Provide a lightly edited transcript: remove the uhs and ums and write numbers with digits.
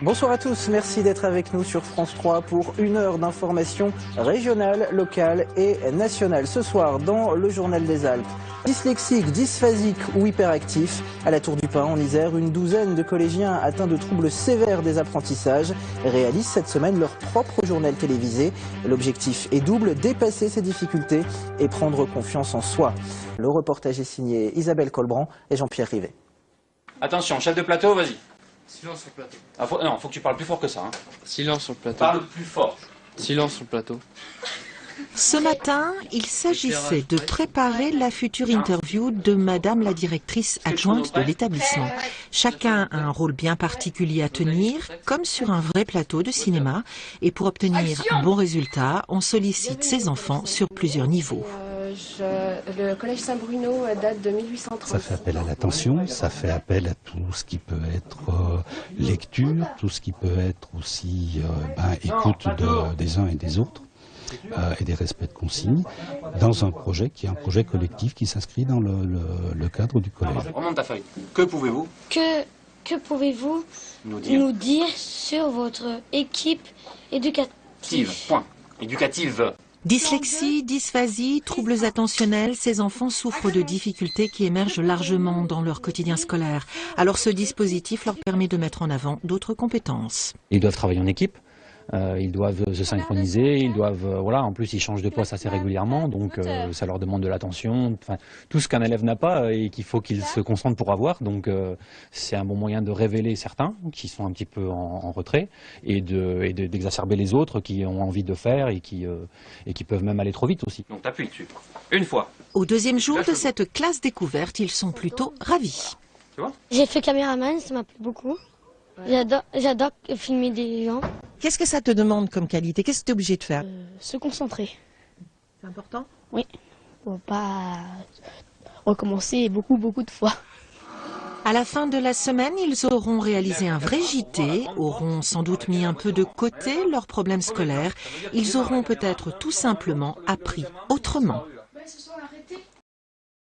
Bonsoir à tous, merci d'être avec nous sur France 3 pour une heure d'information régionale, locale et nationale. Ce soir, dans le Journal des Alpes, dyslexiques, dysphasiques ou hyperactifs, à la Tour du Pin en Isère, une douzaine de collégiens atteints de troubles sévères des apprentissages réalisent cette semaine leur propre journal télévisé. L'objectif est double, dépasser ces difficultés et prendre confiance en soi. Le reportage est signé Isabelle Colbrand et Jean-Pierre Rivet. Attention, chef de plateau, vas-y. Silence sur le plateau. Ah, faut que tu parles plus fort que ça. Hein. Silence sur le plateau. Parle plus fort. Silence sur le plateau. Ce matin, il s'agissait de préparer la future interview de Madame la directrice adjointe de l'établissement. Chacun a un rôle bien particulier à tenir, comme sur un vrai plateau de cinéma. Et pour obtenir un bon résultat, on sollicite ses enfants sur plusieurs niveaux. Le collège Saint-Bruno date de 1830. Ça fait appel à l'attention, ça fait appel à tout ce qui peut être lecture, tout ce qui peut être aussi écoute des uns et des autres. Et des respects de consignes dans un projet qui est un projet collectif qui s'inscrit dans le cadre du collège. Remonte ta feuille. Que pouvez-vous Que pouvez-vous nous dire sur votre équipe éducative? Point. Éducative. Dyslexie, dysphasie, troubles attentionnels, ces enfants souffrent de difficultés qui émergent largement dans leur quotidien scolaire. Alors ce dispositif leur permet de mettre en avant d'autres compétences. Ils doivent travailler en équipe. Ils doivent se synchroniser, ils doivent, en plus ils changent de poste assez régulièrement, donc ça leur demande de l'attention, tout ce qu'un élève n'a pas et qu'il faut qu'il se concentre pour avoir, donc c'est un bon moyen de révéler certains qui sont un petit peu en retrait et d'exacerber les autres qui ont envie de faire et qui peuvent même aller trop vite aussi. Donc t'appuies dessus. Une fois. Au deuxième jour de cette classe découverte, ils sont plutôt ravis. Tu vois ? J'ai fait caméraman, ça m'a plu beaucoup. J'adore filmer des gens. Qu'est-ce que ça te demande comme qualité? Qu'est-ce que tu es obligé de faire? Se concentrer. C'est important? Oui. Pour pas recommencer beaucoup de fois. À la fin de la semaine, ils auront réalisé un vrai JT, auront sans doute mis un peu de côté leurs problèmes scolaires. Ils auront peut-être tout simplement appris autrement.